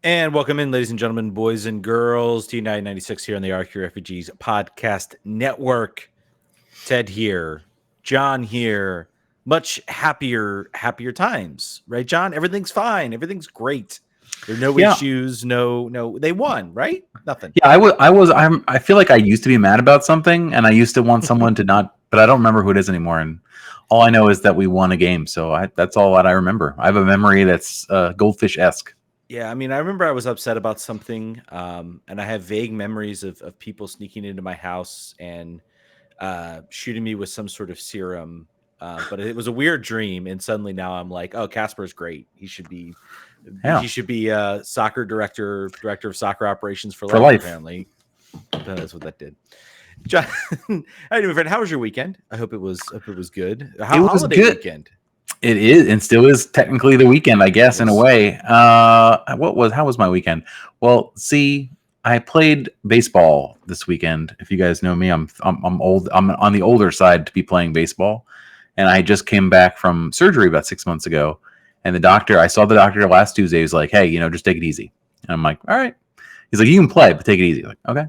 And welcome in, ladies and gentlemen, boys and girls, T996 here on the RFK Refugees Podcast Network. Ted here, Jon here. Much happier times, right, Jon? Everything's fine. Everything's great. There are no Yeah, issues. No. They won, right? Nothing. yeah. I feel like I used to be mad about something, and I used to want someone to not, but I don't remember who it is anymore. And all I know is that we won a game, so that's all that I remember. I have a memory that's goldfish-esque. Yeah, I mean, I remember I was upset about something, and I have vague memories of people sneaking into my house and shooting me with some sort of serum. But it was a weird dream, and suddenly now I'm like, oh, Casper's great. He should be Yeah, soccer director of soccer operations for for life. life. Apparently, that's what that did. John, how you doing, friend? How was your weekend? I hope it was good. It was Holiday good. weekend. It is, and still is technically the weekend, I guess, in a Yes. way. How was my weekend? Well, see, I played baseball this weekend. If you guys know me, I'm old. I'm on the older side to be playing baseball, and I just came back from surgery about 6 months ago. And I saw the doctor last Tuesday. He was like, "Hey, just take it easy." And I'm like, "All right." He's like, "You can play, but take it easy." I'm like, okay.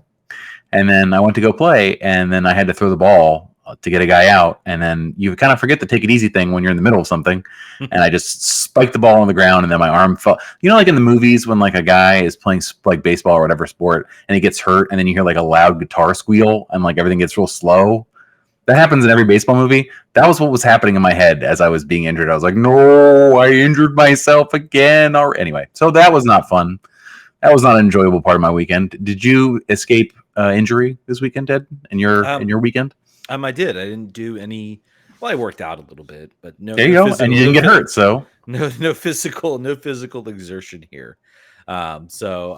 And then I went to go play, and then I had to throw the ball to get a guy out. And then you kind of forget the take it easy thing when you're in the middle of something. And I just spiked the ball on the ground, and then my arm fell. Like in the movies when like a guy is playing like baseball or whatever sport, and he gets hurt, and then you hear like a loud guitar squeal, and like everything gets real slow. That happens in every baseball movie. That was what was happening in my head as I was being injured. I was like, no, I injured myself again. Anyway, so that was not fun. That was not an enjoyable part of my weekend. Did you escape injury this weekend, Ted? In your weekend? I did. I didn't do any. Well, I worked out a little bit, but no. There you go, and you didn't get hurt. So no physical exertion here. So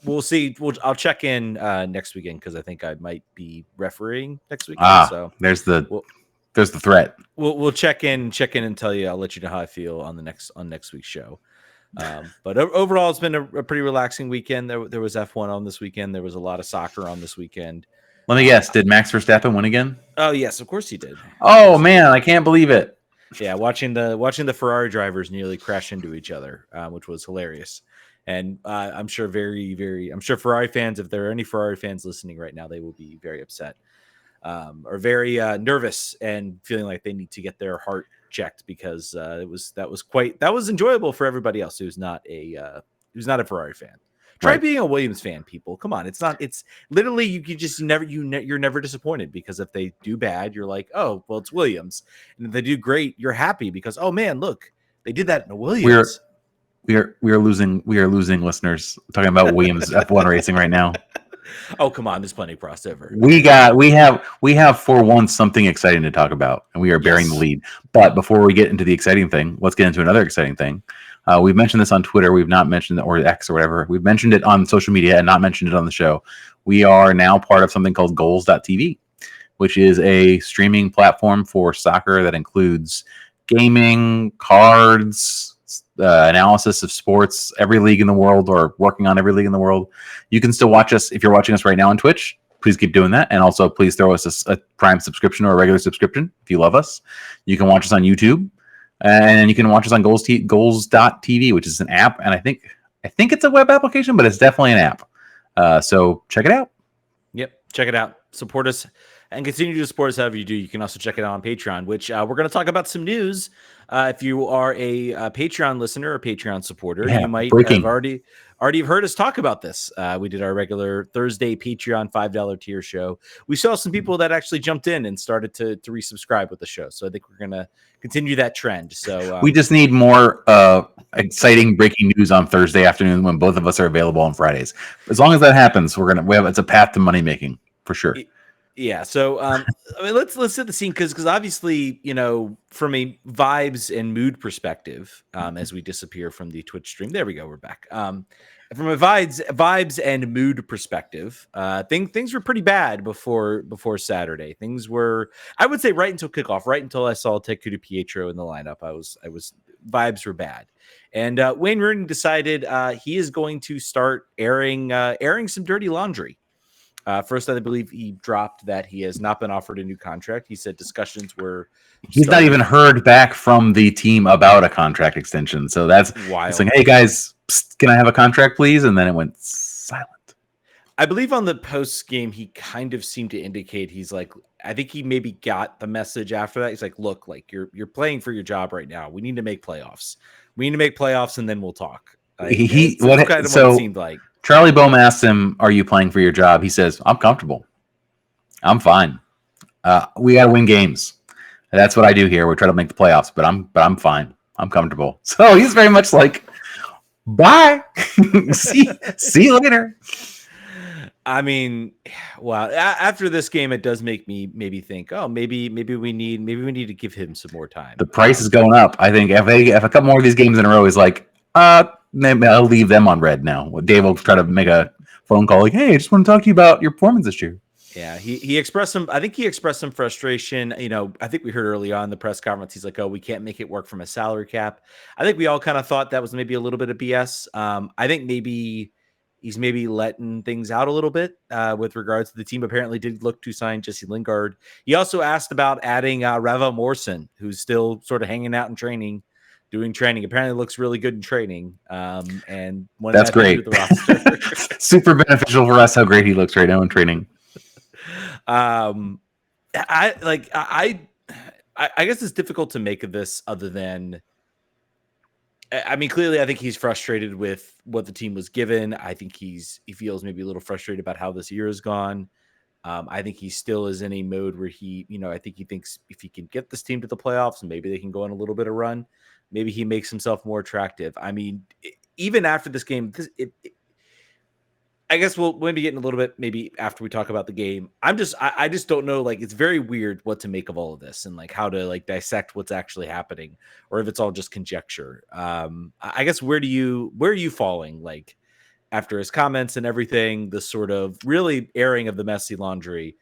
we'll see. I'll check in next weekend because I think I might be refereeing next weekend. So there's the threat. We'll check in and tell you. I'll let you know how I feel on next week's show. But overall, it's been a pretty relaxing weekend. There was F1 on this weekend. There was a lot of soccer on this weekend. Let me guess. Did Max Verstappen win again? Oh yes, of course he did. Oh man, I can't believe it. Yeah, watching the Ferrari drivers nearly crash into each other, which was hilarious. And I'm sure I'm sure Ferrari fans, if there are any Ferrari fans listening right now, they will be very upset or very nervous and feeling like they need to get their heart checked because that was enjoyable for everybody else who's not a Ferrari fan. Try being a Williams fan, people. Come on, it's literally you're never disappointed because if they do bad, you're like, oh well, it's Williams, and if they do great, you're happy because oh man, look, they did that in a Williams. We are losing listeners talking about Williams F1 racing right now. Oh come on, there's plenty of crossover. We have for once something exciting to talk about, and we are bearing the lead. But before we get into the exciting thing, let's get into another exciting thing. We've mentioned this on Twitter. We've not mentioned it, or X or whatever. We've mentioned it on social media and not mentioned it on the show. We are now part of something called Goals.tv, which is a streaming platform for soccer that includes gaming, cards, analysis of sports, every league in the world, or working on every league in the world. You can still watch us if you're watching us right now on Twitch. Please keep doing that. And also, please throw us a Prime subscription or a regular subscription if you love us. You can watch us on YouTube. And you can watch us on Goals.tv, which is an app, and I think it's a web application, but it's definitely an app. So check it out. Yep, check it out. Support us and continue to support us however you do. You can also check it out on Patreon, which we're going to talk about some news. If you are a Patreon listener or Patreon supporter, you might have already heard us talk about this. We did our regular Thursday Patreon $5 tier show. We saw some people that actually jumped in and started to resubscribe with the show. So I think we're going to continue that trend. So we just need more exciting breaking news on Thursday afternoon when both of us are available on Fridays. As long as that happens, it's a path to money making for sure. Yeah, so I mean, let's set the scene because obviously, from a vibes and mood perspective, as we disappear from the Twitch stream, there we go, we're back. From a vibes and mood perspective, things were pretty bad before Saturday. Things were, I would say, right until kickoff, right until I saw Tecudo Pietro in the lineup. Vibes were bad, and Wayne Rooney decided he is going to start airing some dirty laundry. First, I believe he dropped that he has not been offered a new contract. He said discussions were. He's not even heard back from the team about a contract extension. So that's wild. It's like, hey guys, Psst, can I have a contract, please? And then it went silent. I believe on the post game, he kind of seemed to indicate he's like, I think he maybe got the message after that. He's like, look, like you're playing for your job right now. We need to make playoffs. We need to make playoffs, and then we'll talk. Like, What it seemed like. Charlie Boehm asked him, "Are you playing for your job?" He says, "I'm comfortable. I'm fine. We got to win games. That's what I do here. We try to make the playoffs, but I'm fine. I'm comfortable." So he's very much like, "Bye. see you later." I mean, wow. After this game, it does make me maybe think, oh, maybe we need to give him some more time. The price is going up. I think if a couple more of these games in a row is like, maybe I'll leave them on red now. Dave will try to make a phone call like, "Hey, I just want to talk to you about your performance this year." Yeah, he expressed some. I think he expressed some frustration. You know, I think we heard early on in the press conference, he's like, "Oh, we can't make it work from a salary cap." I think we all kind of thought that was maybe a little bit of BS. I think maybe he's maybe letting things out a little bit with regards to the team. Apparently, did look to sign Jesse Lingard. He also asked about adding Reva Morrison, who's still sort of hanging out in training. Doing training apparently looks really good in training, and that's great. Super beneficial for us how great he looks right now in training. I guess it's difficult to make of this other than, I mean, clearly I think he's frustrated with what the team was given. I think he feels maybe a little frustrated about how this year has gone. I think he still is in a mode where I think he thinks if he can get this team to the playoffs and maybe they can go on a little bit of run, maybe he makes himself more attractive. I mean, even after this game, I guess we'll maybe get in a little bit maybe after we talk about the game. I just don't know. Like, it's very weird what to make of all of this and like how to like dissect what's actually happening, or if it's all just conjecture. I guess where are you falling? Like after his comments and everything, the sort of really airing of the messy laundry.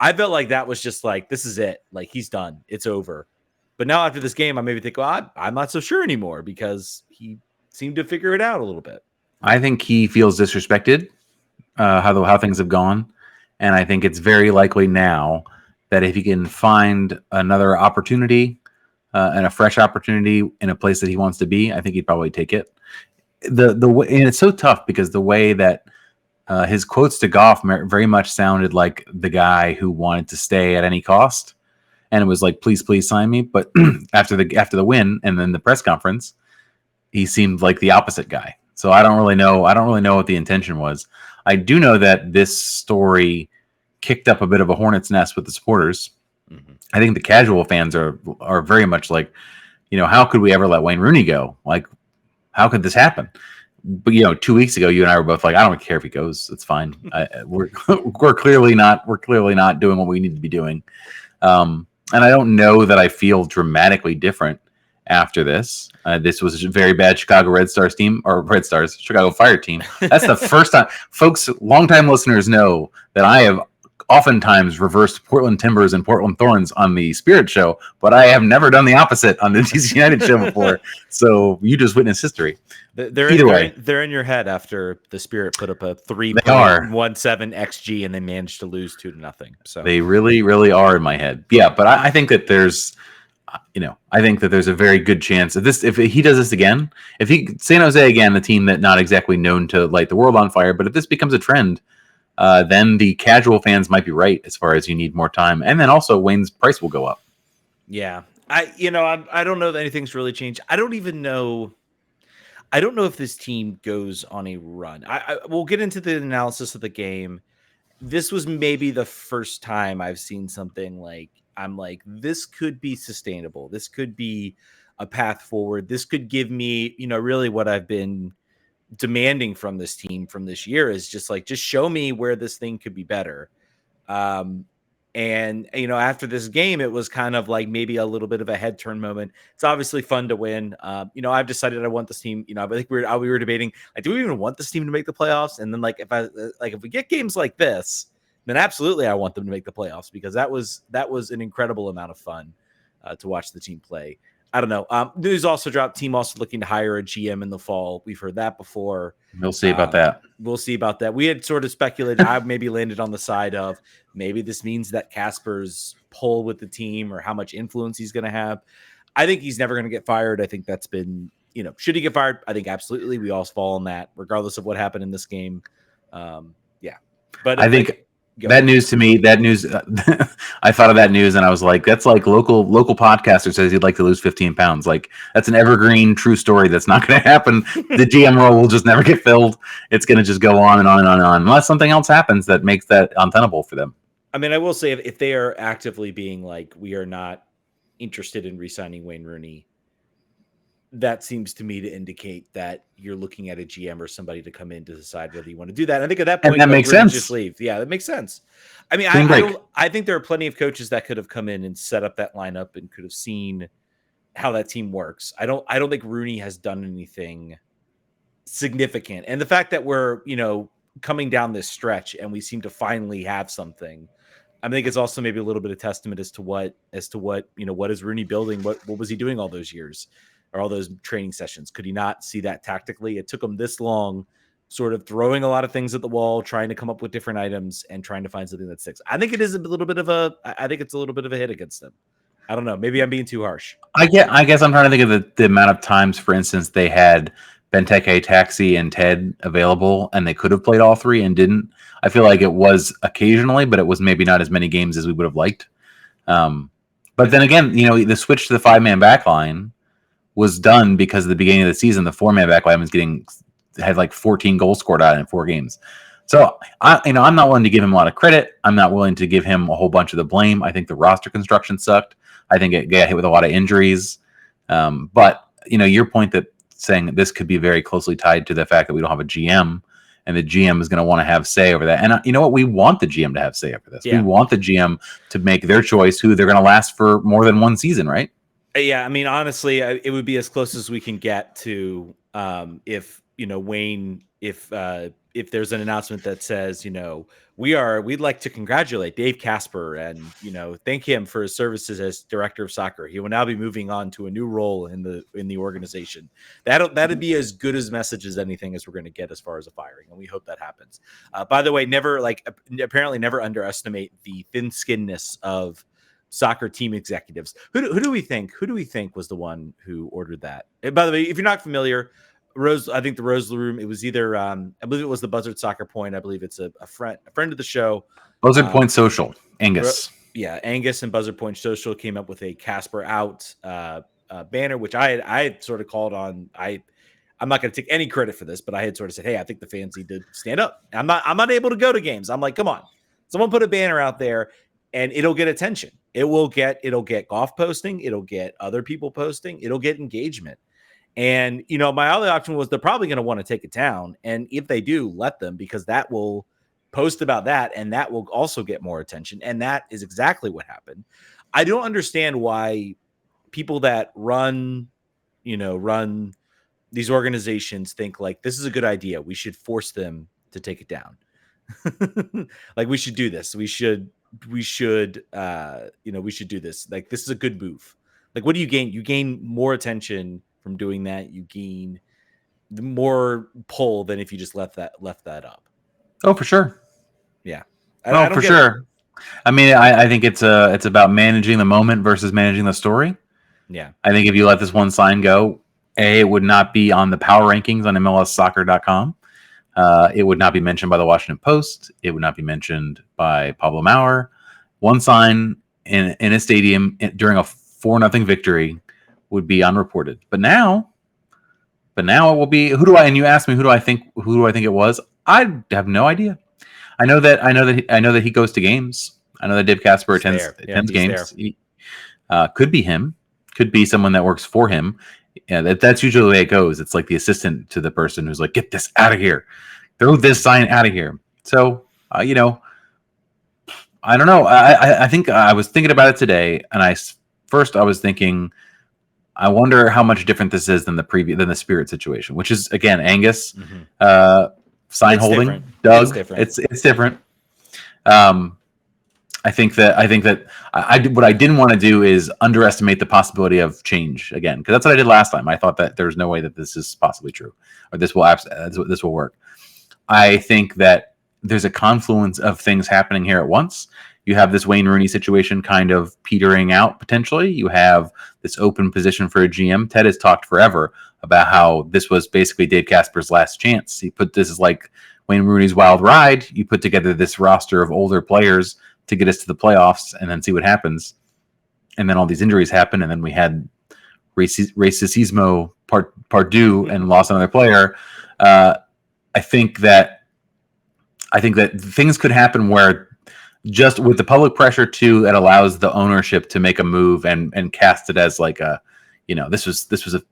I felt like that was just like, this is it. Like he's done. It's over. But now after this game, I maybe think, well, I'm not so sure anymore because he seemed to figure it out a little bit. I think he feels disrespected. How things have gone, and I think it's very likely now that if he can find another opportunity and a fresh opportunity in a place that he wants to be, I think he'd probably take it. The way, and it's so tough because the way that his quotes to Goff very much sounded like the guy who wanted to stay at any cost, and it was like, please sign me. But after the win and then the press conference, he seemed like the opposite guy. So I don't really know what the intention was. I do know that this story kicked up a bit of a hornet's nest with the supporters. Mm-hmm. I think the casual fans are very much like, how could we ever let Wayne Rooney go? Like, how could this happen? But 2 weeks ago, you and I were both like, I don't care if he goes. It's fine. We're clearly not doing what we need to be doing. And I don't know that I feel dramatically different after this. This was a very bad Chicago Chicago Fire team. That's the first time. Folks, longtime listeners know that I have oftentimes reversed Portland Timbers and Portland Thorns on the Spirit Show, but I have never done the opposite on the DC United show before. So you just witnessed history. They're in your head after the Spirit put up a 3.17 XG and they managed to lose 2-0. So they really, really are in my head. Yeah, but I think that there's a very good chance if he does this again, San Jose again, the team that not exactly known to light the world on fire, but if this becomes a trend, then the casual fans might be right as far as you need more time, and then also Wayne's price will go up. Yeah, I don't know that anything's really changed. I don't know if this team goes on a run. We'll get into the analysis of the game. This was maybe the first time I've seen something like, I'm like, this could be sustainable. This could be a path forward. This could give me, really what I've been demanding from this team from this year is just show me where this thing could be better. And after this game, it was kind of like maybe a little bit of a head turn moment. It's obviously fun to win. I've decided I want this team, I think we were debating, like, do we even want this team to make the playoffs? And then if we get games like this, then absolutely I want them to make the playoffs, because that was an incredible amount of fun to watch the team play. I don't know. News also dropped. Team also looking to hire a GM in the fall. We've heard that before. We'll see about that. We'll see about that. We had sort of speculated. I maybe landed on the side of maybe this means that Kasper's pull with the team or how much influence he's going to have. I think he's never going to get fired. I think that's been, should he get fired? I think absolutely. We all fall on that, regardless of what happened in this game. Yeah, but I think that news to me, I thought of that news and I was like, that's like local podcaster says he'd like to lose 15 pounds. Like that's an evergreen true story. That's not going to happen. The GM role will just never get filled. It's going to just go on and on and on and on unless something else happens that makes that untenable for them. I mean, I will say if they are actively being like, we are not interested in re-signing Wayne Rooney, that seems to me to indicate that you're looking at a GM or somebody to come in to decide whether you want to do that. I think at that point, and that makes sense. Just leave. Yeah, that makes sense. I mean, I think there are plenty of coaches that could have come in and set up that lineup and could have seen how that team works. I don't think Rooney has done anything significant. And the fact that we're, coming down this stretch and we seem to finally have something, I think it's also maybe a little bit of testament as to what, what is Rooney building? What was he doing all those years? Or all those training sessions? Could he not see that tactically? It took him this long, sort of throwing a lot of things at the wall, trying to come up with different items and trying to find something that sticks. I think it is a little bit of a hit against him. I don't know. Maybe I'm being too harsh. I guess I'm trying to think of the amount of times, for instance, they had Benteke, Taxi, and Ted available, and they could have played all three and didn't. I feel like it was occasionally, but it was maybe not as many games as we would have liked. But then again, the switch to the 5-man back line was done because at the beginning of the season, the 4-man back line was had like 14 goals scored out in 4 games. So I'm not willing to give him a lot of credit. I'm not willing to give him a whole bunch of the blame. I think the roster construction sucked. I think it got hit with a lot of injuries. But your point that saying that this could be very closely tied to the fact that we don't have a GM and the GM is going to want to have say over that. And you know what? We want the GM to have say over this. Yeah. We want the GM to make their choice who they're going to last for more than one season, right? Yeah, I mean, honestly, it would be as close as we can get to if Wayne, if there's an announcement that says, we'd like to congratulate Dave Kasper and thank him for his services as director of soccer. He will now be moving on to a new role in the organization. That'd be as good as message as anything as we're going to get as far as a firing, and we hope that happens. By the way, apparently never underestimate the thin-skinnedness of soccer team executives. Who do we think was the one who ordered that? And by the way, if you're not familiar, I think the Rose Room, it was either I believe it was the Buzzard Soccer Point. I believe it's a friend of the show. Buzzard Point Social, Angus. Angus and Buzzard Point Social came up with a Kasper Out banner, which I had sort of called on. I'm not going to take any credit for this, but I had sort of said, hey, I think the fans need to stand up. I'm not able to go to games. I'm like, come on, someone put a banner out there and it'll get attention. It'll get golf posting. It'll get other people posting. It'll get engagement. And, my other option was they're probably going to want to take it down. And if they do, let them, because that will post about that. And that will also get more attention. And that is exactly what happened. I don't understand why people that run these organizations think like, this is a good idea. We should force them to take it down. Like we should do this. We should do this. Like, this is a good move. Like, what do you gain? You gain more attention from doing that. You gain the more pull than if you just left that up. Oh, for sure. Yeah. For sure. I mean, I think it's about managing the moment versus managing the story. Yeah. I think if you let this one sign go, it would not be on the power rankings on MLSsoccer.com. It would not be mentioned by the Washington Post. It would not be mentioned by Pablo Maurer. One sign in a stadium during a 4-0 victory would be unreported. But now it will be. And you asked me who do I think it was? I have no idea. I know that he goes to games. I know that Dave Kasper attends games. Could be him. Could be someone that works for him. Yeah, that's usually the way it goes. It's like the assistant to the person who's like, get this out of here. Throw this sign out of here. So, I don't know. I think I was thinking about it today, and I was thinking, I wonder how much different this is than the Spirit situation, which is, again, Angus, sign holding. Different. Doug, it's different. I think that what I didn't want to do is underestimate the possibility of change again, because that's what I did last time. I thought that there's no way that this is possibly true, or this will work. I think that there's a confluence of things happening here at once. You have this Wayne Rooney situation kind of petering out potentially. You have this open position for a GM. Ted has talked forever about how this was basically Dave Kasper's last chance. He put this as like Wayne Rooney's wild ride. You put together this roster of older players to get us to the playoffs and then see what happens. And then all these injuries happen, and then we had racismo part due and lost another player. I think that things could happen where just with the public pressure too, it allows the ownership to make a move and cast it as like a, this was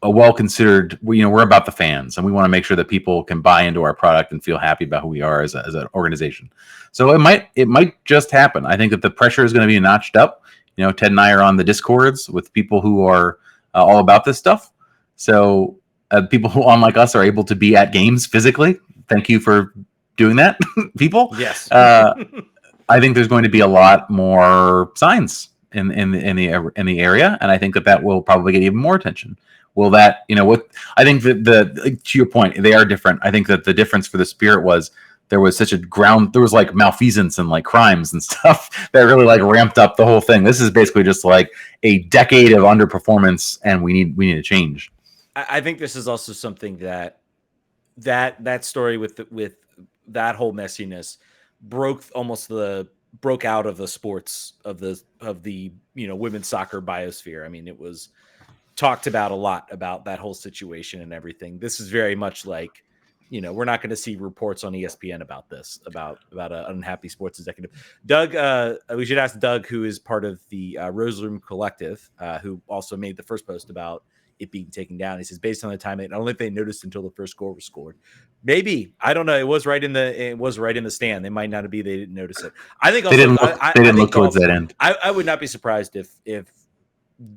a well considered. We're about the fans, and we want to make sure that people can buy into our product and feel happy about who we are as an organization. So it might just happen. I think that the pressure is going to be notched up. Ted and I are on the Discords with people who are all about this stuff. So people who, unlike us, are able to be at games physically. Thank you for doing that, people. Yes. I think there's going to be a lot more signs in the area, and I think that will probably get even more attention. Will that, I think that to your point, they are different. I think that the difference for the Spirit was there was such there was like malfeasance and like crimes and stuff that really like ramped up the whole thing. This is basically just like a decade of underperformance, and we need a change. I think this is also something that story with that whole messiness broke out of the sports of the women's soccer biosphere. I mean, it was talked about a lot about that whole situation and everything. This is very much like, we're not going to see reports on ESPN about this, about an unhappy sports executive. Doug, we should ask Doug, who is part of the Rose Room Collective, who also made the first post about it being taken down. He says, based on the time, I don't think they noticed until the first goal was scored. Maybe, I don't know. It was right in the stand. They might not be. They didn't notice it. I think also, they didn't look towards that end. I would not be surprised if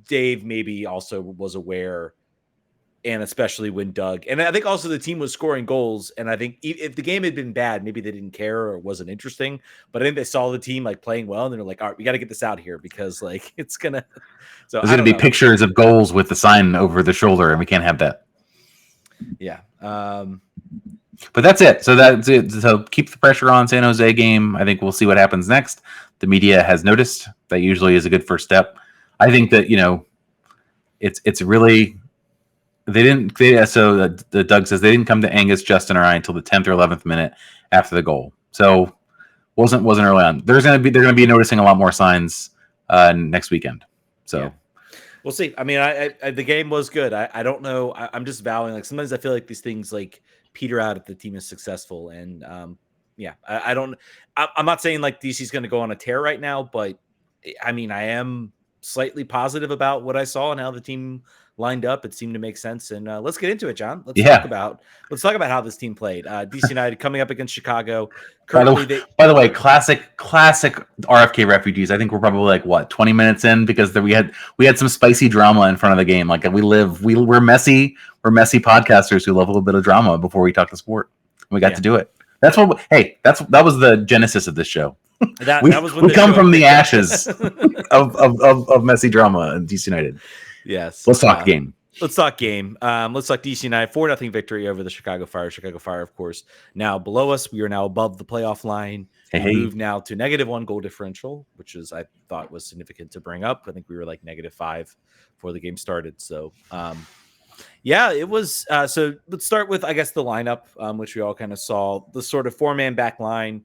Dave maybe also was aware. And especially when Doug, and I think also the team was scoring goals. And I think if the game had been bad, maybe they didn't care or it wasn't interesting. But I think they saw the team like playing well, and they're like, all right, we got to get this out here because like it's gonna. So there's gonna be pictures of goals with the sign over the shoulder, and we can't have that. Yeah. But that's it. So that's it. So keep the pressure on San Jose game. I think we'll see what happens next. The media has noticed. That usually is a good first step. I think that it's really. So Doug says they didn't come to Angus, Justin, or I until the 10th or 11th minute after the goal. So wasn't early on. They're going to be noticing a lot more signs next weekend. So yeah. We'll see. I mean, I the game was good. I don't know. I'm just vowing, like, sometimes I feel like these things like peter out if the team is successful. And I don't. I'm not saying like DC's going to go on a tear right now, but I mean, I am slightly positive about what I saw and how the team lined up. It seemed to make sense. And let's get into it, John. Let's talk about how this team played. DC United coming up against Chicago. By the way, classic RFK Refugees. I think we're probably like 20 minutes in because we had some spicy drama in front of the game. Like we're messy podcasters who love a little bit of drama before we talk to sport. We got to do it. That was the genesis of this show. That was when we come from the ashes of messy drama in DC United. Yes. Let's talk game. Let's talk game. Let's talk DC United 4-0 victory over the Chicago Fire. Chicago Fire, of course, now below us. We are now above the playoff line. We move now to -1 goal differential, which is I thought was significant to bring up. I think we were like -5 before the game started. So, it was. So let's start with, I guess, the lineup, which we all kind of saw. The sort of 4-man back line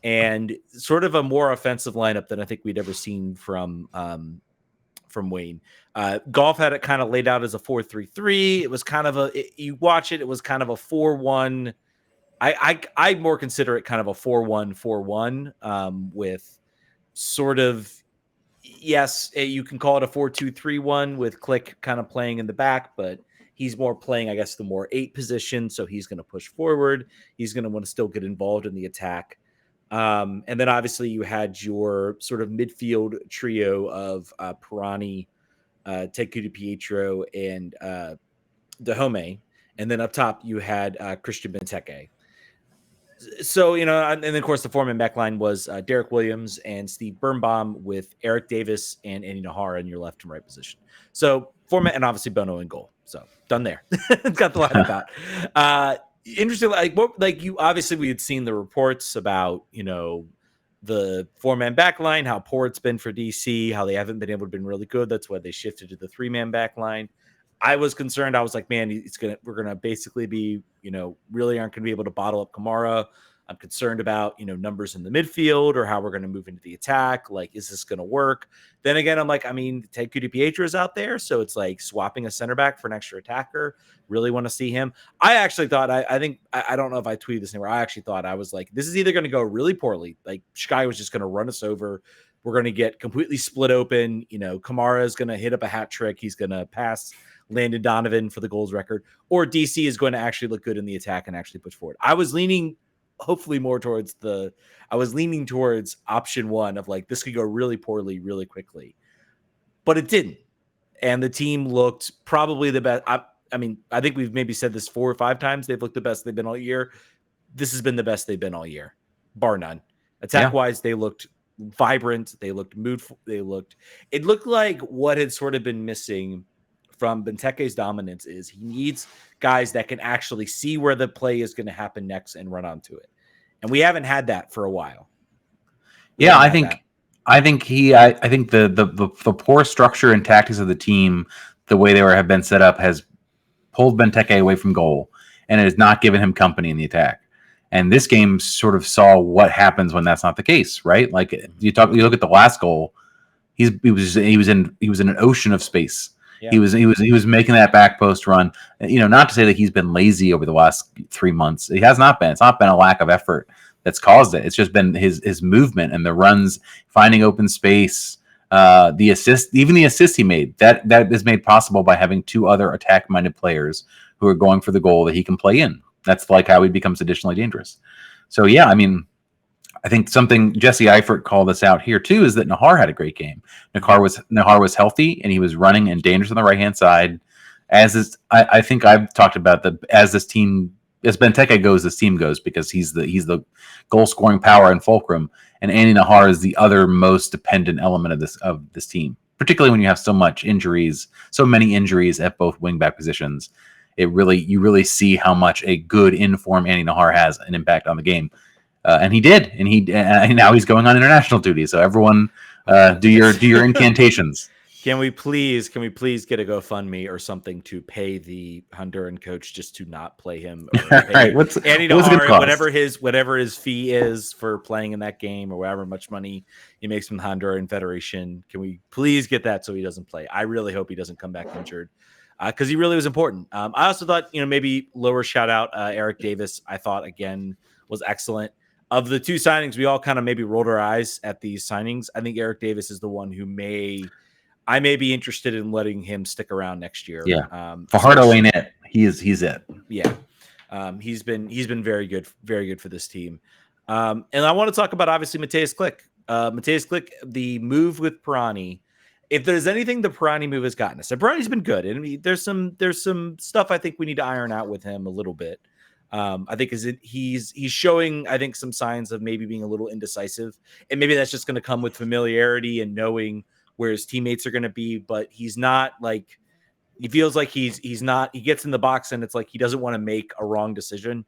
and sort of a more offensive lineup than I think we'd ever seen from Wayne. Golf had it kind of laid out as a 4-3-3. It was kind of you watch it, it was kind of a 4-1. I more consider it kind of a 4-1-4-1 with sort of, yes, you can call it a 4-2-3-1 with Click kind of playing in the back, but he's more playing, I guess, the more 8 position. So he's going to push forward. He's going to want to still get involved in the attack. And then obviously you had your sort of midfield trio of Pirani, Teku Pietro, and Dahome. And then up top you had Christian Benteke. So, and then of course the 4-man back line was Derek Williams and Steve Birnbaum with Eric Davis and Andy Nahara in your left and right position. So 4-man, and obviously Bono in goal. So done there. Got the lineup out. Interesting, we had seen the reports about, the 4-man back line, how poor it's been for DC, how they haven't been able to be really good. That's why they shifted to the 3-man back line. I was concerned. I was like, man, we're gonna basically be, really aren't gonna be able to bottle up Kamara. I'm concerned about, numbers in the midfield or how we're going to move into the attack. Like, is this going to work? Then again, I'm like, Ted DiPietro is out there. So it's like swapping a center back for an extra attacker. Really want to see him. I actually thought, I don't know if I tweeted this anywhere. I actually thought, I was like, this is either going to go really poorly. Like, Sky was just going to run us over. We're going to get completely split open. Kamara is going to hit up a hat trick. He's going to pass Landon Donovan for the goals record. Or DC is going to actually look good in the attack and actually push forward. I was leaning hopefully more towards option one of like, this could go really poorly, really quickly, but it didn't. And the team looked probably the best. I think we've maybe said this 4 or 5 times. They've looked the best they've been all year. This has been the best they've been all year, bar none. Attack wise, they looked vibrant. They looked moodful. It looked like what had sort of been missing from Benteke's dominance is he needs guys that can actually see where the play is going to happen next and run onto it. And we haven't had that for a while. I think the poor structure and tactics of the team, the way they have been set up, has pulled Benteke away from goal, and it has not given him company in the attack. And this game sort of saw what happens when that's not the case, right? Like you look at the last goal, he was in an ocean of space. Yeah. He was making that back post run. Not to say that he's been lazy over the last 3 months. He has not been. It's not been a lack of effort that's caused it. It's just been his movement and the runs, finding open space, the assist he made. That is made possible by having 2 other attack-minded players who are going for the goal that he can play in. That's like how he becomes additionally dangerous. So yeah, I think something Jesse Eifert called us out here too is that Nahar had a great game. Nahar was healthy and he was running and dangerous on the right hand side. I think I've talked about as Benteke goes, this team goes, because he's the goal scoring power and fulcrum, and Andy Nahar is the other most dependent element of this team, particularly when you have so many injuries at both wingback positions. You really see how much a good informed Andy Nahar has an impact on the game. And he did, and now he's going on international duty. So everyone, do your incantations. Can we please get a GoFundMe or something to pay the Honduran coach just to not play him? Right, whatever his fee is for playing in that game, or however much money he makes from the Honduran Federation. Can we please get that so he doesn't play? I really hope he doesn't come back injured, because he really was important. I also thought, maybe lower shout out Eric Davis. I thought again was excellent. Of the 2 signings, we all kind of maybe rolled our eyes at these signings. I think Eric Davis is the one who I may be interested in letting him stick around next year. Yeah. Fajardo ain't it. He's it. Yeah. He's been very good for this team. And I want to talk about obviously Mateusz Klich. Mateusz Klich, the move with Pirani. If there's anything the Pirani move has gotten us, and Pirani's been good. And there's some stuff I think we need to iron out with him a little bit. I think he's showing, I think, some signs of maybe being a little indecisive, and maybe that's just going to come with familiarity and knowing where his teammates are going to be. But he's not like, he feels like he gets in the box and it's like he doesn't want to make a wrong decision.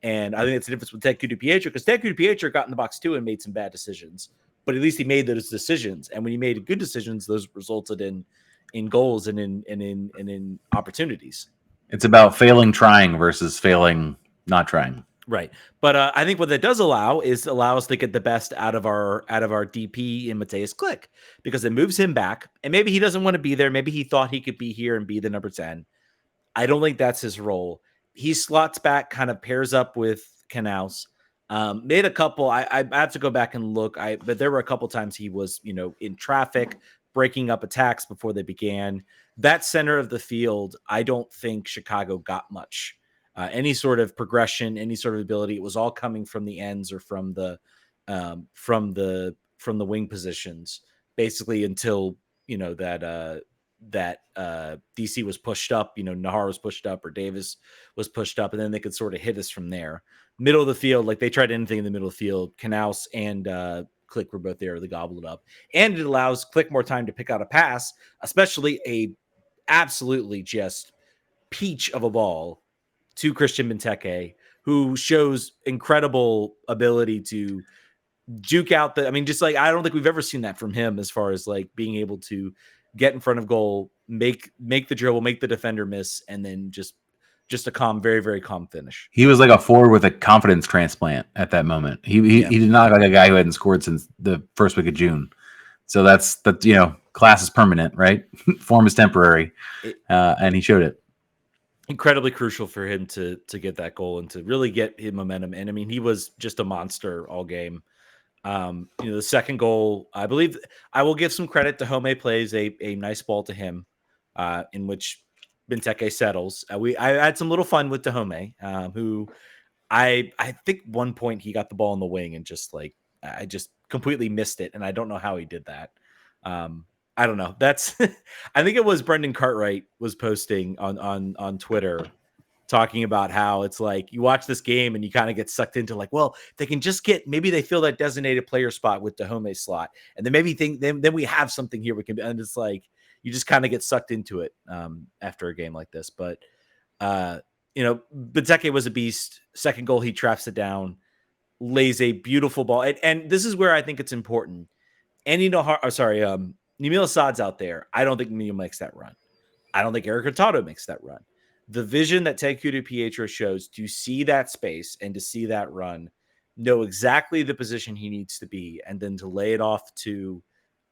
And I think it's the difference with Ted DiPietro, because Ted DiPietro got in the box too and made some bad decisions, but at least he made those decisions. And when he made good decisions, those resulted in goals and in opportunities. It's about failing trying versus failing not trying. Right. But I think what that does allow us to get the best out of our DP in Mateusz Klich, because it moves him back, and maybe he doesn't want to be there. Maybe he thought he could be here and be the number 10. I don't think that's his role. He slots back, kind of pairs up with Knaus. Made a couple. I have to go back and look. But there were a couple times he was, in traffic, breaking up attacks before they began. That center of the field, I don't think Chicago got much. Any sort of progression, any sort of ability. It was all coming from the ends or from the wing positions, basically until that DC was pushed up. Nahar was pushed up or Davis was pushed up, and then they could sort of hit us from there. Middle of the field, like they tried anything in the middle of the field. Knaus and Klich were both there. They gobbled it up, and it allows Klich more time to pick out a pass, especially a absolutely just peach of a ball to Christian Benteke, who shows incredible ability to juke out I mean, just like, I don't think we've ever seen that from him as far as like being able to get in front of goal, make the dribble, make the defender miss, and then just a calm, very, very calm finish. He was like a forward with a confidence transplant at that moment. He did not look like a guy who hadn't scored since the first week of June. So that's class is permanent, right? Form is temporary, and he showed it. Incredibly crucial for him to get that goal and to really get his momentum. And I mean, he was just a monster all game. The second goal, I believe, I will give some credit to Home plays a nice ball to him, in which Benteke settles. I had some little fun with Dahome, who I think one point he got the ball in the wing and just like I just completely missed it, and I don't know how he did that. I don't know. That's I think it was Brendan Cartwright was posting on Twitter talking about how it's like you watch this game and you kind of get sucked into like, well, they can just maybe they fill that designated player spot with Dahome's slot, and then maybe then we have something here we can, and it's like you just kind of get sucked into it after a game like this. But Benteke was a beast. Second goal, he traps it down, lays a beautiful ball, and this is where I think it's important. And Nemil Assad's out there. I don't think Nemil makes that run. I don't think Eric Hurtado makes that run. The vision that Ted Pietro shows to see that space and to see that run, know exactly the position he needs to be, and then to lay it off to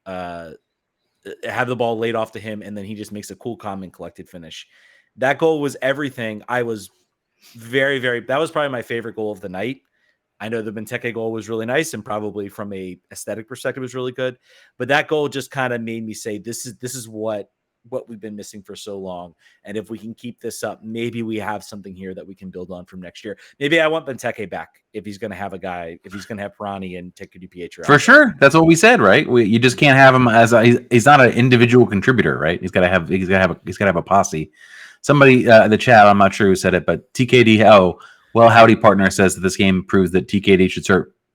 have the ball laid off to him, and then he just makes a cool, calm, and collected finish. That goal was everything. I was very, very, that was probably my favorite goal of the night. I know the Benteke goal was really nice and probably from a aesthetic perspective was really good, but that goal just kind of made me say, this is what we've been missing for so long. And if we can keep this up, maybe we have something here that we can build on from next year. Maybe I want Benteke back if he's going to have a guy, if he's going to have Pirani and Ted Pietro. For sure. That's what we said, right? You just can't have him as he's not an individual contributor, right? He's got to have a posse. Somebody in the chat, I'm not sure who said it, but TKD, well, Howdy Partner says that this game proves that TKD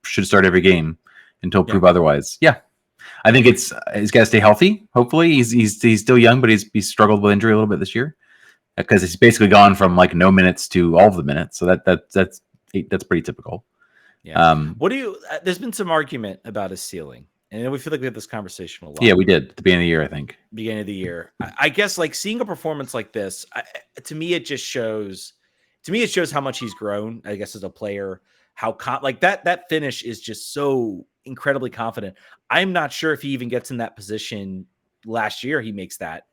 should start every game until prove otherwise. Yeah, I think he's got to stay healthy. Hopefully, he's still young, but he's struggled with injury a little bit this year because he's basically gone from like no minutes to all of the minutes. So that's pretty typical. Yeah. There's been some argument about his ceiling, and we feel like we had this conversation a lot. Yeah, we did at the beginning of the year. I think beginning of the year. I guess like seeing a performance like this, to me, it shows how much he's grown, I guess, as a player, how that finish is just so incredibly confident. I'm not sure if he even gets in that position last year. He makes that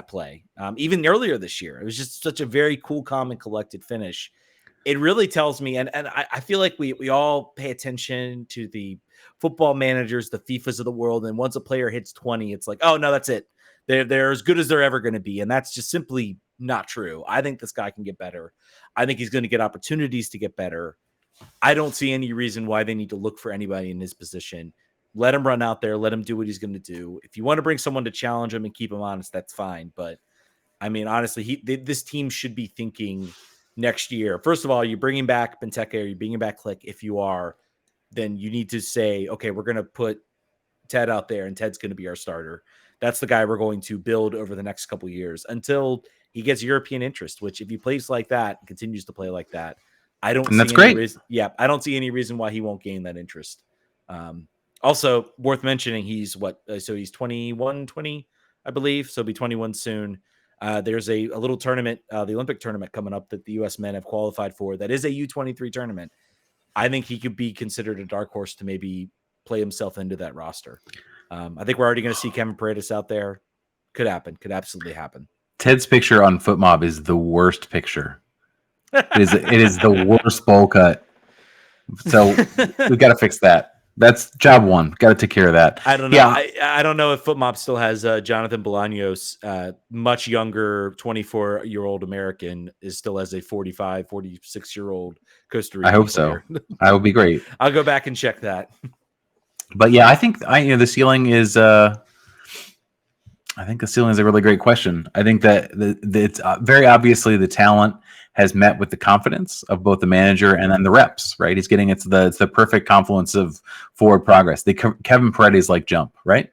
play. Even earlier this year, it was just such a very cool, calm, and collected finish. It really tells me, and I feel like we all pay attention to the football managers, the FIFAs of the world. And once a player hits 20, it's like, oh no, that's it. They're as good as they're ever going to be. And that's just simply not true. I think this guy can get better. I think he's going to get opportunities to get better. I don't see any reason why they need to look for anybody in his position. Let him run out there. Let him do what he's going to do. If you want to bring someone to challenge him and keep him honest, that's fine. But I mean, honestly, this team should be thinking next year. First of all, you're bringing back Benteke or you're bringing back Click. If you are, then you need to say, okay, we're going to put Ted out there and Ted's going to be our starter. That's the guy we're going to build over the next couple of years until he gets European interest, which if he plays like that and continues to play like that, I don't see any reason. Yeah, I don't see any reason why he won't gain that interest. Also worth mentioning, he's so he's 21, 20, I believe. So he'll be 21 soon. There's a little tournament, the Olympic tournament coming up that the U.S. men have qualified for. That is a U23 tournament. I think he could be considered a dark horse to maybe play himself into that roster. I think we're already going to see Kevin Paredes out there. Could happen. Could absolutely happen. Ted's picture on FootMob is the worst picture. It is the worst bowl cut. So we got to fix that. That's job one. Got to take care of that. I don't know. Yeah. I don't know if FootMob still has Jonathan Bolaños, much younger, 24-year-old American, is still as a 45, 46-year-old Costa Rican. I hope player. So. That would be great. I'll go back and check that. But yeah, I think the ceiling is. I think the ceiling is a really great question. I think that it's very obviously the talent has met with the confidence of both the manager and then the reps. Right, he's getting it's the perfect confluence of forward progress. The Kevin Paredes like jump. Right,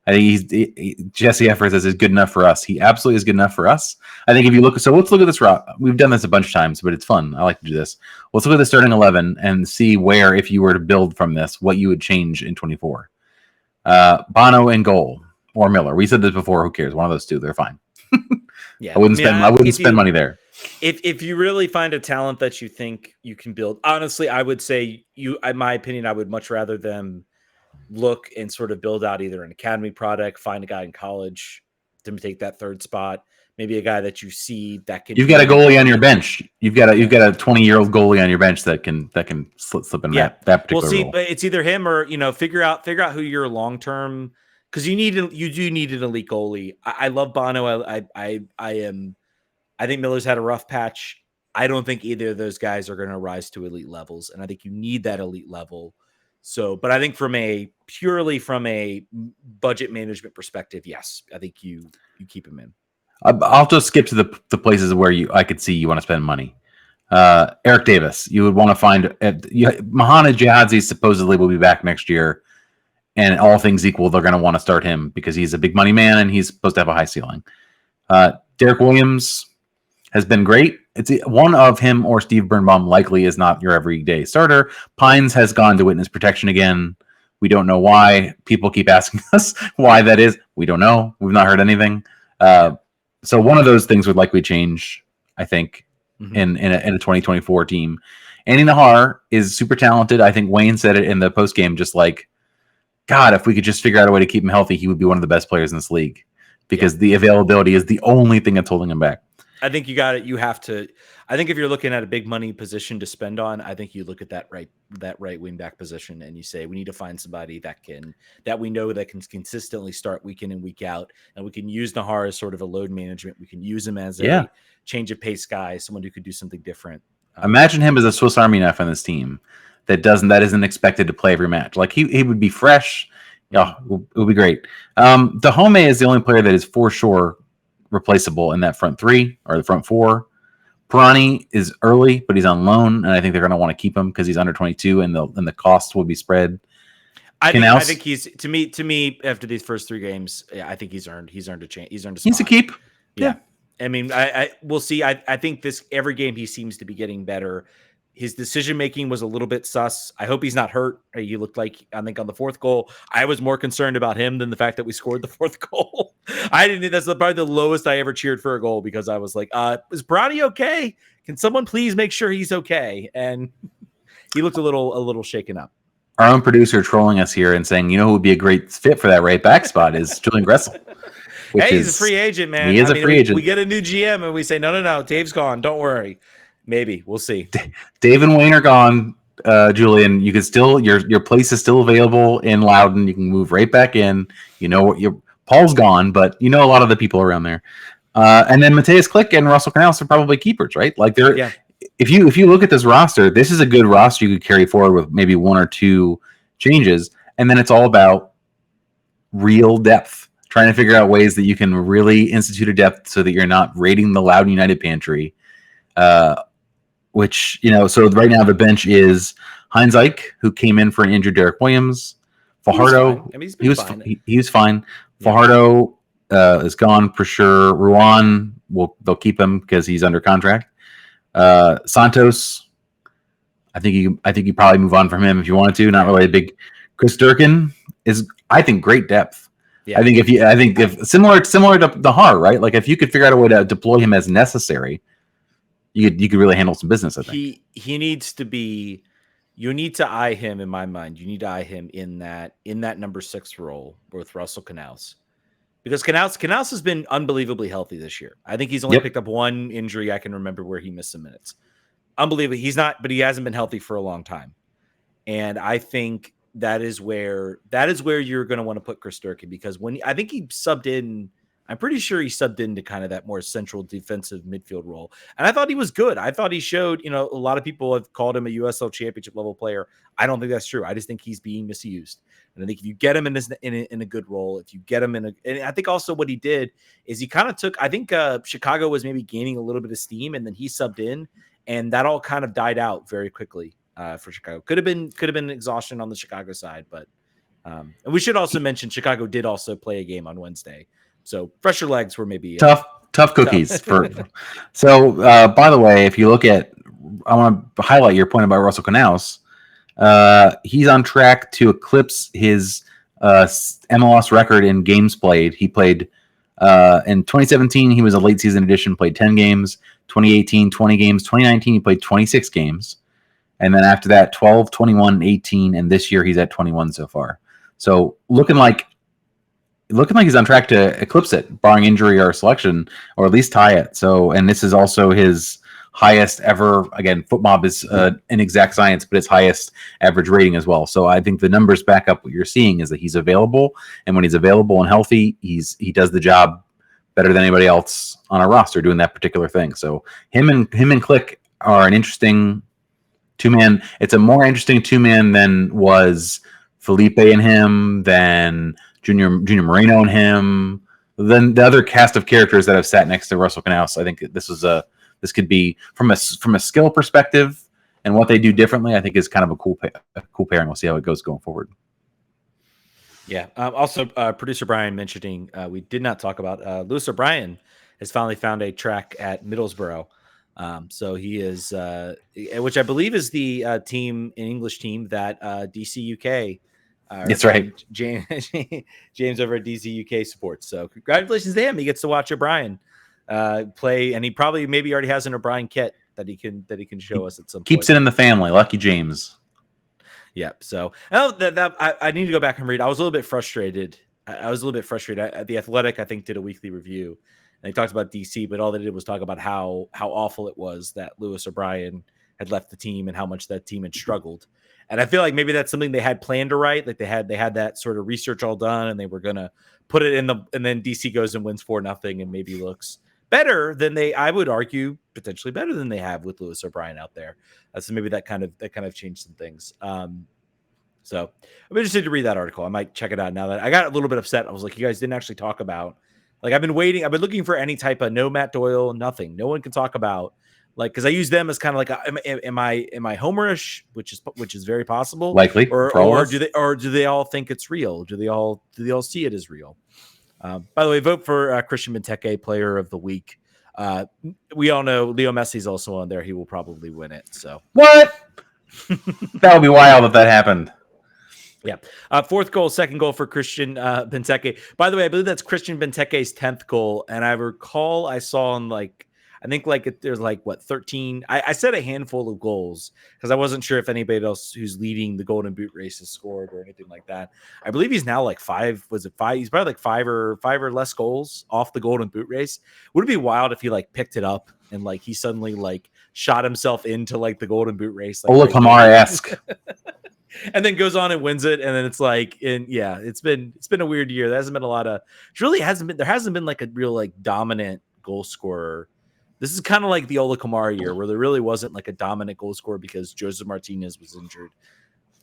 I think Jesse Effers is good enough for us. He absolutely is good enough for us. I think if you look, so let's look at this route. We've done this a bunch of times, but it's fun. I like to do this. Let's look at the starting 11 and see where, if you were to build from this, what you would change in 24. Bono in goal or Miller. We said this before. Who cares? One of those two. They're fine. Yeah, I wouldn't spend money there. If you really find a talent that you think you can build, honestly, I would say in my opinion, I would much rather them look and sort of build out either an academy product, find a guy in college to take that third spot, maybe a guy that you see that can. You've got a goalie on your bench. You've got a 20-year-old goalie on your bench that can slip in that particular role. But it's either him or figure out who your long term, because you do need an elite goalie. I love Bono. I think Miller's had a rough patch. I don't think either of those guys are going to rise to elite levels, and I think you need that elite level. So, but I think purely from a budget management perspective, yes, I think you keep him in. I'll just skip to the places where I could see you want to spend money. Eric Davis, you would want to find Mahana Jihadzi supposedly will be back next year, and all things equal, they're going to want to start him because he's a big money man and he's supposed to have a high ceiling. Derek Williams has been great. It's one of him or Steve Birnbaum likely is not your everyday starter. Pines has gone to witness protection again. We don't know why. People keep asking us why that is. We don't know. We've not heard anything. So one of those things would likely change, I think, in a 2024 team. Andy Nahar is super talented. I think Wayne said it in the post game, just like, God, if we could just figure out a way to keep him healthy, he would be one of the best players in this league because the availability is the only thing that's holding him back. I think you got it. You have to. I think if you're looking at a big money position to spend on, I think you look at that right wing back position and you say we need to find somebody that we know that can consistently start week in and week out, and we can use Nahar as sort of a load management. We can use him as a change of pace guy, someone who could do something different. Imagine him as a Swiss Army knife on this team that isn't expected to play every match. Like he would be fresh. Yeah, it would be great. Dahome is the only player that is for sure replaceable in that front three or the front four. Pirani is early, but he's on loan, and I think they're going to want to keep him because he's under 22, and the cost will be spread. I think he's to me after these first three games. Yeah, I think he's earned a chance. He's earned a spot. He's a keep. Yeah. I mean, we'll see. I think every game he seems to be getting better. His decision making was a little bit sus. I hope he's not hurt. He looked like, I think on the fourth goal, I was more concerned about him than the fact that we scored the fourth goal. That's probably the lowest I ever cheered for a goal because I was like, is Brady okay? Can someone please make sure he's okay? And he looked a little shaken up. Our own producer trolling us here and saying, who would be a great fit for that right back spot is Julian Gressel. He's a free agent, man. He is a free agent. We get a new GM and we say, no, Dave's gone. Don't worry. Maybe we'll see. Dave and Wayne are gone. Julian, you can still your place is still available in Loudon. You can move right back in. Paul's gone, but a lot of the people around there. And then Mateus Click and Russell Canals are probably keepers, right? Like if you look at this roster, this is a good roster you could carry forward with maybe one or two changes, and then it's all about real depth, trying to figure out ways that you can really institute a depth so that you're not raiding the Loudon United pantry. Which, so right now the bench is Heinz Ike, who came in for an injured Derek Williams. Fajardo, he was fine. Yeah. Fajardo is gone for sure. Ruan, they'll keep him because he's under contract. Santos, I think you probably move on from him if you wanted to. Not really a big. Chris Durkin is, I think, great depth. Yeah. I think if similar to Nahar, right? Like if you could figure out a way to deploy him as necessary, you could really handle some business. I think he needs to be. You need to eye him in my mind. You need to eye him in that number 6 role with Russell Canals, because Canals has been unbelievably healthy this year. I think he's only picked up one injury I can remember where he missed some minutes. Unbelievable. But he hasn't been healthy for a long time, and I think that is where you're going to want to put Chris Durkin, because I think he subbed in. I'm pretty sure he subbed into kind of that more central defensive midfield role. And I thought he was good. I thought he showed, a lot of people have called him a USL championship level player. I don't think that's true. I just think he's being misused. And I think if you get him in a good role, if you get him and I think also what he did is he kind of took, I think Chicago was maybe gaining a little bit of steam, and then he subbed in, and that all kind of died out very quickly for Chicago. Could have been exhaustion on the Chicago side, but And we should also mention Chicago did also play a game on Wednesday, so fresher legs were maybe tough cookies. So, by the way, if you look at, I want to highlight your point about Russell Canouse. He's on track to eclipse his MLS record in games played. He played in 2017. He was a late season addition, played 10 games. 2018, 20 games. 2019, he played 26 games. And then after that, 12, 21, 18. And this year, he's at 21 so far. So looking like he's on track to eclipse it, barring injury or selection, or at least tie it. So, and this is also his highest ever. Again, FootMob is an exact science, but it's highest average rating as well. So I think the numbers back up what you're seeing is that he's available, and when he's available and healthy, he does the job better than anybody else on our roster doing that particular thing. So him and Click are an interesting two-man. It's a more interesting two-man than was Felipe and him, than Junior Moreno and him, than the other cast of characters that have sat next to Russell Canouse. I think this could be from a skill perspective and what they do differently. I think is kind of a cool pairing. We'll see how it goes going forward. Yeah. Also, producer Brian mentioning we did not talk about Lewis O'Brien has finally found a track at Middlesbrough. So he is, which I believe is the English team that DC UK. That's right. James over at DC UK supports. So congratulations to him. He gets to watch O'Brien play, and he probably maybe already has an O'Brien kit that he can show us at some point. Keeps it in the family. Lucky James. Yeah. So I need to go back and read. I was a little bit frustrated. The Athletic, I think, did a weekly review, and they talked about DC, but all they did was talk about how awful it was that Lewis O'Brien had left the team and how much that team had struggled. And I feel like maybe that's something they had planned to write. Like they had that sort of research all done, and they were gonna put it in and then DC goes and wins 4-0 and maybe looks better than I would argue, potentially better than they have with Lewis O'Brien out there. So maybe that kind of changed some things. So I'm interested to read that article. I might check it out now that I got a little bit upset. I was like, you guys didn't actually talk about, like, I've been looking for any type of no Matt Doyle, nothing. No one can talk about, like, because I use them as kind of like, am I homerish, which is very possible, likely, or do they all think it's real? Do they all see it as real? By the way, vote for Christian Benteke Player of the Week. We all know Leo Messi's also on there. He will probably win it. So what? That would be wild if that happened. Yeah. Fourth goal, second goal for Christian Benteke. By the way, I believe that's Christian Benteke's 10th goal. And I recall I saw on there's 13. I said a handful of goals because I wasn't sure if anybody else who's leading the Golden Boot race has scored or anything like that. I believe he's now like 5. Was it 5? He's probably like 5 or less goals off the Golden Boot race. Would it be wild if he like picked it up and like he suddenly like shot himself into like the Golden Boot race? Like, Ola Kamara-esque. And then goes on and wins it, and then it's like, it's been a weird year. There hasn't been a lot of, there hasn't been like a real like dominant goal scorer. This is kind of like the Ola Kamara year, where there really wasn't like a dominant goal scorer because Joseph Martinez was injured.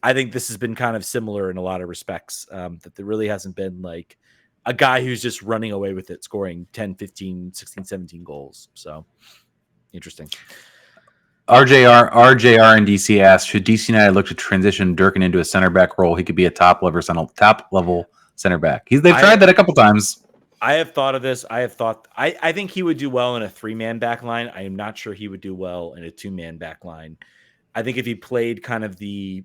I think this has been kind of similar in a lot of respects, that there really hasn't been like a guy who's just running away with it, scoring 10, 15, 16, 17 goals. So interesting. RJR and DC asked, should DC United look to transition Durkin into a center back role? He could be a top level center back. They've tried that a couple times. I have thought of this. I think he would do well in a 3-man back line. I am not sure he would do well in a 2-man back line. I think if he played kind of the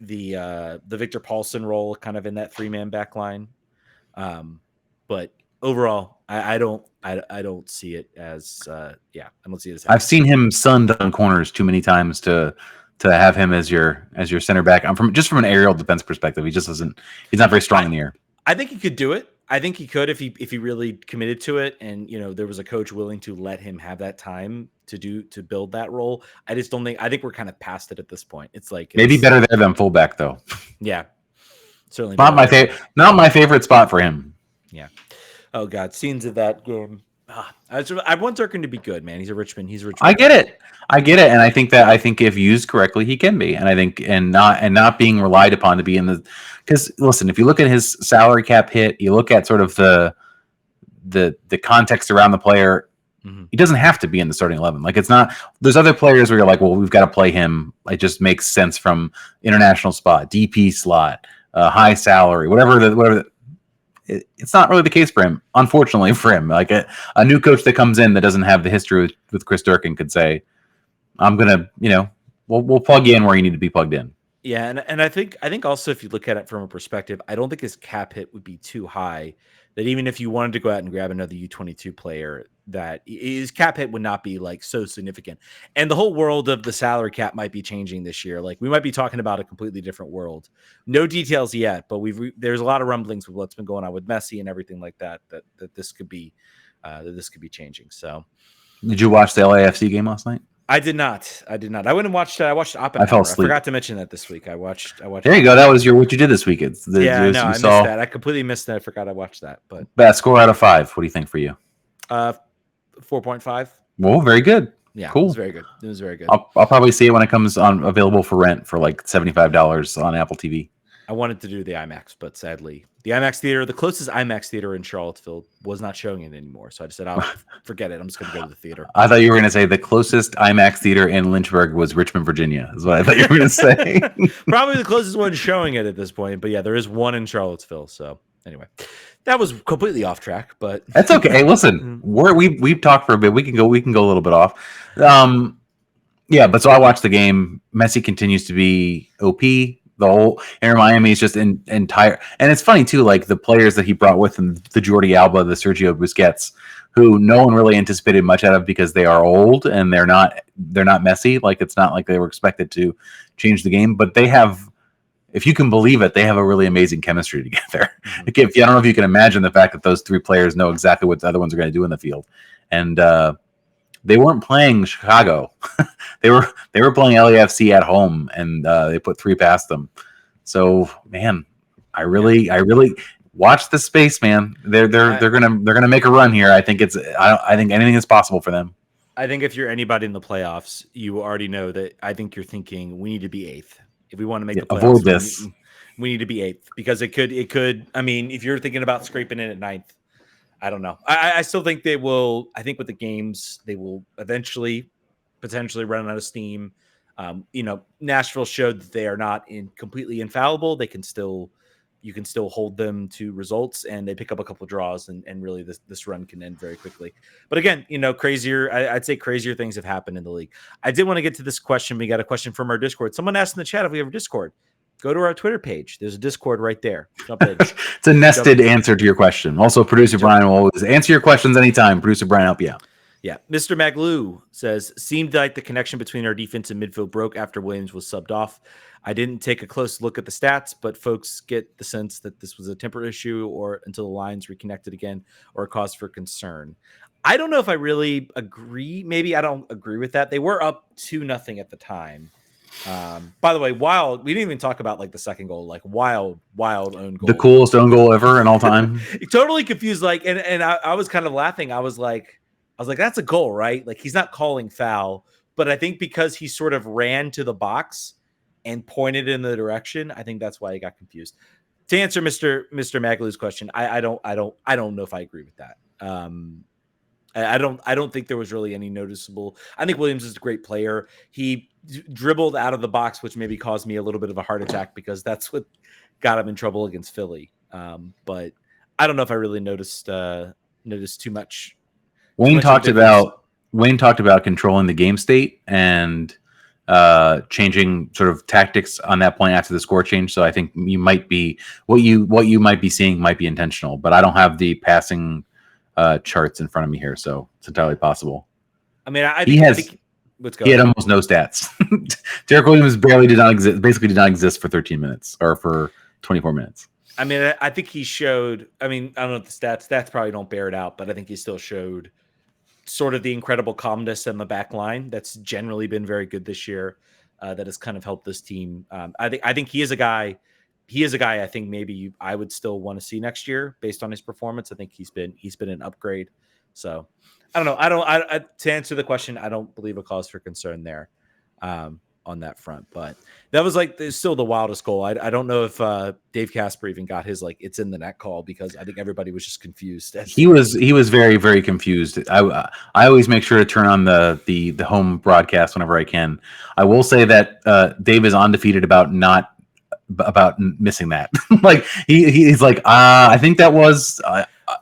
Victor Paulson role kind of in that 3-man back line. But overall, I don't see it as I don't see it as. I've seen him sunned on corners too many times to have him as your center back. I'm from an aerial defense perspective. He just doesn't. He's not very strong in the air. I think he could do it. I think he could if he really committed to it, and there was a coach willing to let him have that time to build that role. I just don't think. I think we're kind of past it at this point. It's like maybe better there than fullback though. Yeah, certainly not my favorite spot for him. Yeah. Oh God, scenes of that game. I want Durkin to be good, man. He's a Richmond. I get it, and I think if used correctly, he can be. And I think and not being relied upon to be in the. Because listen, if you look at his salary cap hit, you look at sort of the context around the player. Mm-hmm. He doesn't have to be in the starting 11. Like it's not. There's other players where you're like, well, we've got to play him. It just makes sense from international spot, DP slot, high salary, whatever. It's not really the case for him, unfortunately for him. Like a new coach that comes in that doesn't have the history with Chris Durkin could say, I'm gonna, we'll plug you in where you need to be plugged in. Yeah, and I think also if you look at it from a perspective, I don't think his cap hit would be too high. That even if you wanted to go out and grab another U22 player, that his cap hit would not be like so significant. And the whole world of the salary cap might be changing this year. Like we might be talking about a completely different world. No details yet, but there's a lot of rumblings with what's been going on with Messi and everything like that. That this could be changing. So, did you watch the LAFC game last night? I did not. I went and watched. I watched Oppenheimer. I fell asleep. I forgot to mention that this week. I watched. There you go. That was what you did this week. I missed that. I completely missed that. I forgot I watched that. But best score out of 5. What do you think for you? 4.5. Well, very good. Yeah, cool. It was very good. It was very good. I'll probably see it when it comes on available for rent for like $75 on Apple TV. I wanted to do the IMAX, but sadly, the IMAX theater, the closest IMAX theater in Charlottesville, was not showing it anymore. So I just said, "I'll forget it. I'm just going to go to the theater." I thought you were going to say the closest IMAX theater in Lynchburg was Richmond, Virginia. Is what I thought you were going to say. Probably the closest one showing it at this point, but yeah, there is one in Charlottesville. So anyway, that was completely off track, but that's okay. Hey, listen, we've talked for a bit. We can go a little bit off. Yeah, but so I watched the game. Messi continues to be OP. The whole Inter Miami is just entire, and it's funny too. Like the players that he brought with him, the Jordi Alba, the Sergio Busquets, who no one really anticipated much out of because they are old and they're not Messi. Like it's not like they were expected to change the game, but they have, if you can believe it, they have a really amazing chemistry together. Like I don't know if you can imagine the fact that those 3 players know exactly what the other ones are going to do in the field, and they weren't playing Chicago. they were playing LAFC at home, and they put 3 past them. So, man, I really watch the space, man. They're gonna make a run here. I think I think anything is possible for them. I think if you're anybody in the playoffs, you already know that. I think you're thinking we need to be 8th if we want to make the playoffs. Avoid this. We need to be 8th because it could. I mean, if you're thinking about scraping in at 9th. I don't know. I still think they will. I think with the games, they will eventually potentially run out of steam. Nashville showed that they are not completely infallible. You can still hold them to results, and they pick up a couple of draws, and really this run can end very quickly. But again, crazier. I'd say crazier things have happened in the league. I did want to get to this question. We got a question from our Discord. Someone asked in the chat if we have a Discord. Go to our Twitter page. There's a Discord right there. Jump in. It's a nested answer to your question. Also, Producer Brian will always answer your questions anytime. Producer Brian, help you out. Yeah. Mr. Maglu says, seemed like the connection between our defense and midfield broke after Williams was subbed off. I didn't take a close look at the stats, but folks get the sense that this was a temporary issue or until the lines reconnected again or a cause for concern. I don't know if I really agree. Maybe I don't agree with that. They were up 2-0 at the time. By the way, wild. We didn't even talk about like the second goal, like wild own goal. The coolest own goal ever in all time. Totally confused. Like, and I was kind of laughing. I was like, that's a goal, right? Like he's not calling foul, but I think because he sort of ran to the box and pointed in the direction, I think that's why he got confused. To answer Mr. Maglu's question, I don't know if I agree with that. I don't think there was really any noticeable. I think Williams is a great player. He dribbled out of the box, which maybe caused me a little bit of a heart attack because that's what got him in trouble against Philly. But I don't know if I really noticed too much. Wayne talked about controlling the game state and changing sort of tactics on that point after the score change. So I think you might be what you might be seeing might be intentional, but I don't have the passing charts in front of me here, so it's entirely possible. I mean, he had almost no stats. Derek Williams basically did not exist for 13 minutes or for 24 minutes. I mean, I think he showed. I mean, I don't know if the stats probably don't bear it out, but I think he still showed sort of the incredible calmness in the back line that's generally been very good this year. That has kind of helped this team. I think he is a guy. I think maybe I would still want to see next year based on his performance. I think he's been an upgrade. So I don't know. To answer the question, I don't believe a cause for concern there on that front. But that was like still the wildest goal. I don't know if Dave Kasper even got his like it's in the net call because I think everybody was just confused. He was very, very confused. I always make sure to turn on the home broadcast whenever I can. I will say that Dave is undefeated about not missing that. Like he's like, I think that was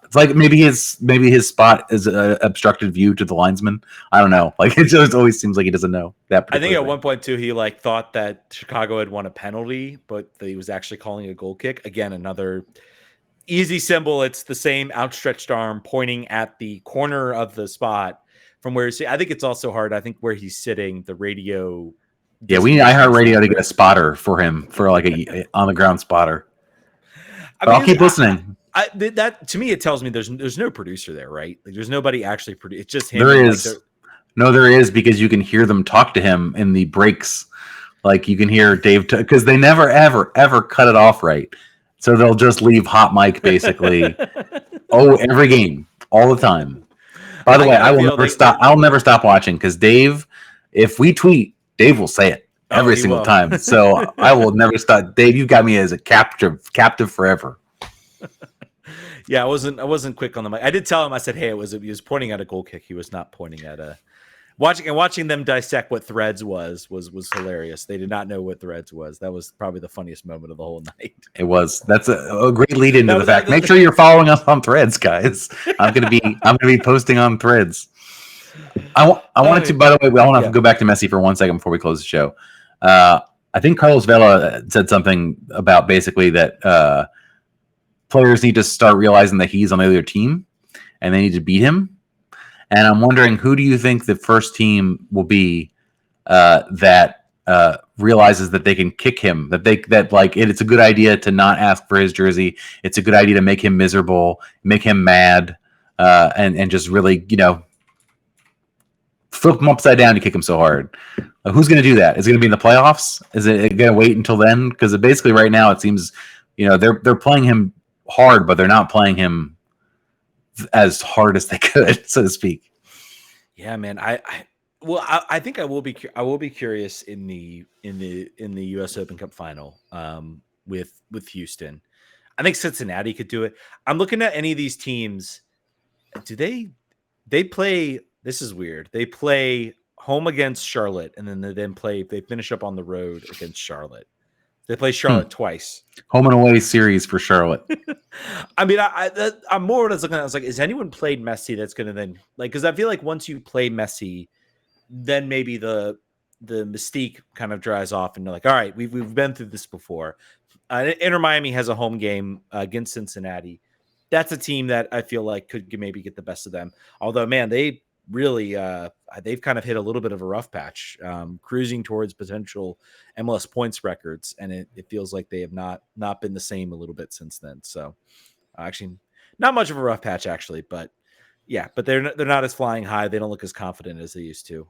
it's like maybe his spot is an obstructed view to the linesman. I don't know. Like it just always seems like he doesn't know that. I think at one point too, he like thought that Chicago had won a penalty, but he was actually calling a goal kick. Again, another easy symbol. It's the same outstretched arm pointing at the corner of the spot from where I think it's also hard. I think where he's sitting, the radio. Yeah, we need iHeartRadio to get a spotter for him, for like a on the ground spotter. I'll keep listening. That to me, it tells me there's no producer there, right? Like there's nobody actually produce. It's just him. There is. No, there is, because you can hear them talk to him in the breaks. Like you can hear Dave, because they never, ever cut it off right. So they'll just leave hot mic basically. Every game, all the time. By the way, I will never stop. I'll never stop watching, because Dave, if we tweet, Dave will say it every single time. So I will never stop. Dave, you got me as a captive forever. Yeah, I wasn't quick on the mic. I did tell him, I said, hey, he was pointing at a goal kick. He was not pointing at a watching them dissect what Threads was hilarious. They did not know what Threads was. That was probably the funniest moment of the whole night. It was. That's a great lead into the fact. Make sure you're following us on Threads, guys. I'm gonna be posting on Threads. I wanted to, by the way, I want to go back to Messi for 1 second before we close the show. I think Carlos Vela said something about basically that players need to start realizing that he's on the other team and they need to beat him. And I'm wondering, who do you think the first team will be that realizes that they can kick him, it's a good idea to not ask for his jersey. It's a good idea to make him miserable, make him mad, and just really, flip him upside down to kick him so hard. Who's going to do that? Is it going to be in the playoffs? Is it going to wait until then? Because basically right now it seems, they're playing him hard, but they're not playing him as hard as they could, so to speak. Yeah, man. I think I will be curious in the U.S. Open Cup final with Houston. I think Cincinnati could do it. I'm looking at any of these teams. Do they play? This is weird. They play home against Charlotte, and then they finish up on the road against Charlotte. They play Charlotte twice. Home and away series for Charlotte. I mean, I'm more what I was looking at. I was like, is anyone played Messi that's going to then, like, because I feel like once you play Messi, then maybe the mystique kind of dries off, and they're like, all right, we've been through this before. Inter Miami has a home game against Cincinnati. That's a team that I feel like could maybe get the best of them. Although, man, they really they've kind of hit a little bit of a rough patch, cruising towards potential MLS points records, and it feels like they have not been the same a little bit since then. So actually not much of a rough patch actually, but they're not as flying high. They don't look as confident as they used to,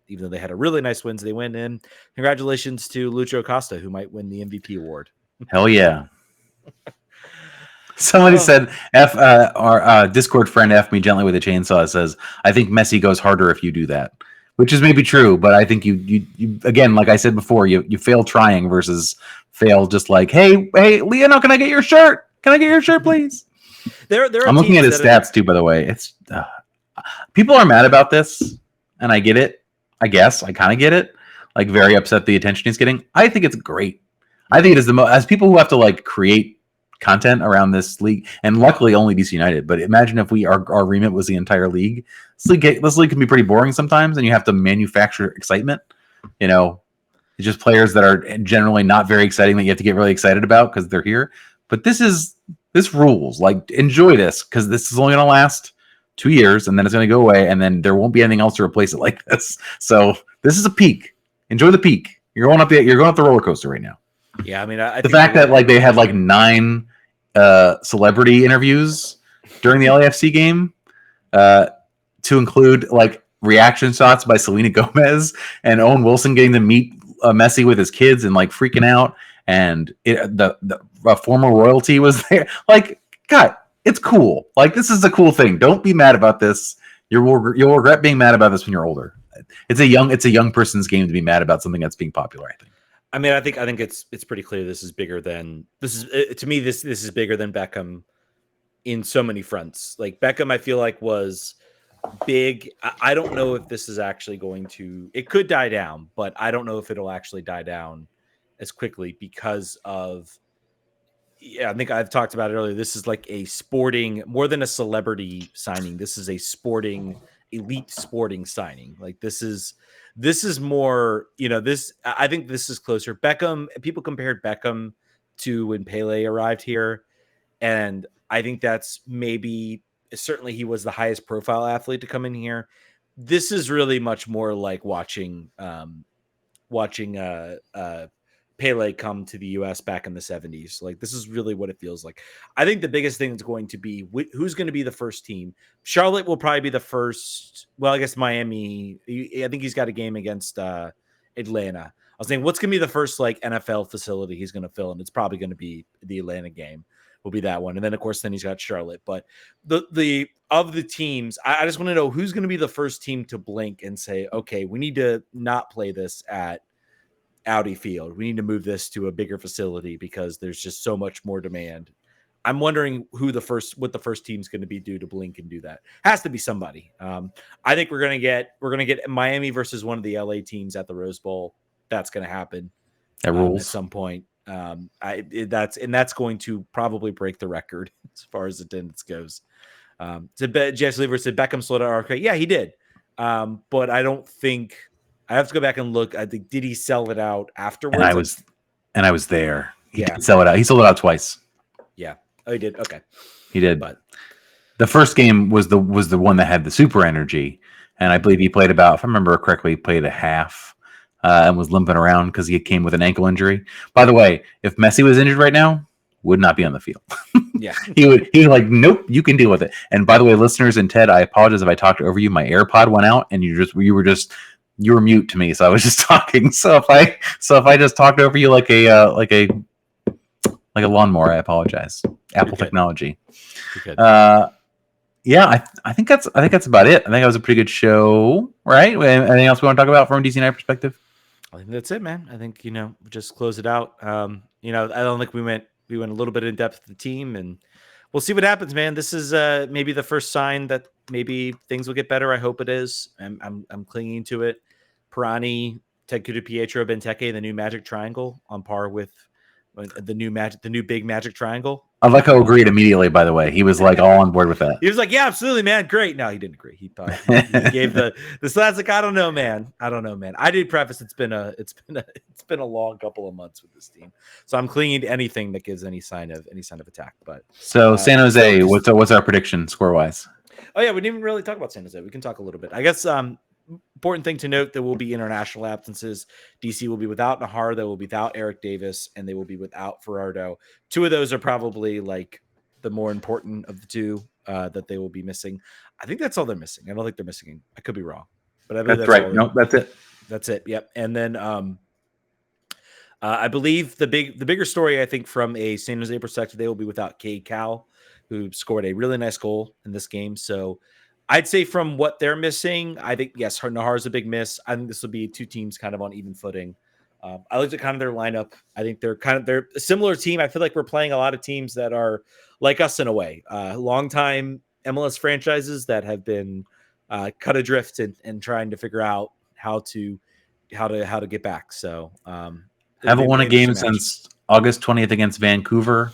even though they had a really nice Wednesday win. And congratulations to Lucho Acosta, who might win the MVP award. Hell yeah. Somebody said, our Discord friend F me gently with a chainsaw says, I think Messi goes harder if you do that, which is maybe true, but I think you again, like I said before, you fail trying versus fail just like, hey, Leonel, can I get your shirt? Can I get your shirt, please? I'm looking at his stats too, by the way. It's people are mad about this, and I get it. I guess I kind of get it. Like, very upset the attention he's getting. I think it's great. I think it is the most, as people who have to like create content around this league, and luckily only DC United, but imagine if our remit was the entire league. This league can be pretty boring sometimes, and you have to manufacture excitement. It's just players that are generally not very exciting that you have to get really excited about because they're here. But this rules. Like, enjoy this, because this is only going to last 2 years, and then it's going to go away, and then there won't be anything else to replace it like this. So this is a peak. Enjoy the peak. You're going up the roller coaster right now. Yeah, I mean, the fact that like they had like 9 celebrity interviews during the LAFC game, to include like reaction shots by Selena Gomez and Owen Wilson getting to meet Messi with his kids and like freaking out, and the former royalty was there. Like, God, it's cool. Like, this is a cool thing. Don't be mad about this. You'll regret being mad about this when you're older. It's a young person's game to be mad about something that's being popular, I think. I mean, I think it's pretty clear this is bigger than to me. This is bigger than Beckham in so many fronts. Like, Beckham, I feel like was big. I don't know if this is actually going to. It could die down, but I don't know if it'll actually die down as quickly because of. Yeah, I think I've talked about it earlier. This is like a sporting, more than a celebrity signing. This is a sporting, elite sporting signing. Like this is more, this, I think this is closer. Beckham, people compared Beckham to when Pele arrived here. And I think that's certainly he was the highest profile athlete to come in here. This is really much more like watching Pele come to the U.S. back in the 70s. Like this is really what it feels like. I think the biggest thing is going to be who's going to be the first team. Charlotte will probably be the first. Well, I guess Miami. I think he's got a game against Atlanta. I was saying, what's going to be the first like NFL facility he's going to fill, and it's probably going to be the Atlanta game. Will be that one, and then of course, then he's got Charlotte. But the of the teams, I just want to know who's going to be the first team to blink and say, okay, we need to not play this at Audi Field. We need to move this to a bigger facility because there's just so much more demand. I'm wondering what the first team's going to be due to blink and do that. Has to be somebody. I think we're going to get Miami versus one of the LA teams at the Rose Bowl. That's going to happen. That rules at some point. That's going to probably break the record as far as attendance goes. Jess Lever said Beckham sold out RFK. Yeah, he did. But I don't think. I have to go back and look. I think did he sell it out afterwards? And I was there. He did sell it out. He sold it out twice. Yeah. Oh, he did. Okay. He did. But the first game was the one that had the super energy, and I believe he played about, if I remember correctly, he played a half and was limping around because he came with an ankle injury. By the way, if Messi was injured right now, would not be on the field. Yeah. He was like, nope, you can deal with it. And by the way, listeners and Ted, I apologize if I talked over you. My AirPod went out, and you were mute to me, so I was just talking. So if I just talked over you like a lawnmower, I apologize. Apple technology. Yeah, I think that's about it. I think that was a pretty good show, right? Anything else we want to talk about from a DC United perspective? I think that's it, man. I think just close it out. I don't think we went a little bit in depth with the team, and we'll see what happens, man. This is maybe the first sign that maybe things will get better. I hope it is. I'm clinging to it. Pirani, Ted Pietro, Benteke, the new Magic Triangle on par with the new big Magic Triangle. Aleko agreed immediately. By the way, he was like all on board with that. He was like, "Yeah, absolutely, man, great." No, he didn't agree. He thought he gave the stats like, "I don't know, man. I did preface. It's been a long couple of months with this team, so I'm clinging to anything that gives any sign of attack." But so San Jose, what's our prediction score wise? Oh yeah, we didn't even really talk about San Jose. We can talk a little bit. I guess important thing to note, there will be international absences. DC will be without Nahar, they will be without Eric Davis, and they will be without Ferrardo. Two of those are probably like the more important of the two that they will be missing. I think that's all they're missing. I don't think they're missing. I could be wrong, but I believe that's right. No, that's it. That's it. Yep. And then I believe the bigger story, I think, from a San Jose perspective, they will be without Cade Cowell, who scored a really nice goal in this game. So I'd say from what they're missing, I think, yes, Nahar is a big miss. I think this will be two teams kind of on even footing. I looked at kind of their lineup. I think they're a similar team. I feel like we're playing a lot of teams that are like us in a way, long-time MLS franchises that have been cut adrift and trying to figure out how to get back. So haven't won a game since August 20th against Vancouver.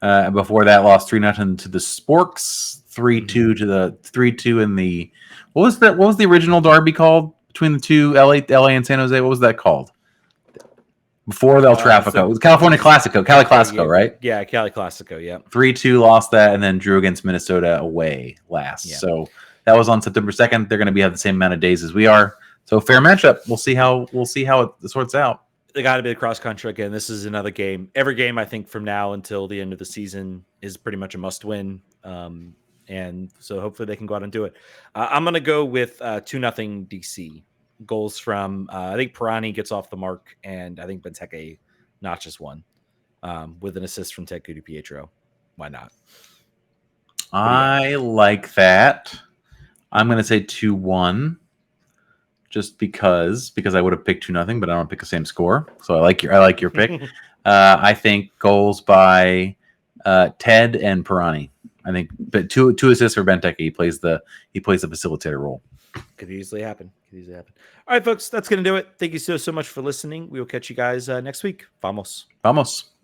Before that, lost 3-0 to the Sporks, 3-2 to the 3-2 in the what was the original derby called between the two LA and San Jose? What was that called? Before the El Tráfico. It was California Classico, Cali Classico, right? Yeah, Cali Classico, yeah. 3-2 lost that and then drew against Minnesota away last. Yeah. So that was on September 2nd. They're going to have the same amount of days as we are. So fair matchup. We'll see how it sorts out. They got to be a cross country again. This is another game. Every game, I think, from now until the end of the season is pretty much a must win. And so hopefully they can go out and do it. I'm going to go with 2-0 DC. Goals from, I think Pirani gets off the mark, and I think Benteke notches one with an assist from Ted Pietro. Why not? I like that. I'm going to say 2-1. Just because I would have picked 2-0, but I don't pick the same score. So I like your pick. I think goals by Ted and Pirani. I think, but two assists for Benteke. He plays the facilitator role. Could easily happen. All right, folks, that's going to do it. Thank you so much for listening. We will catch you guys next week. Vamos.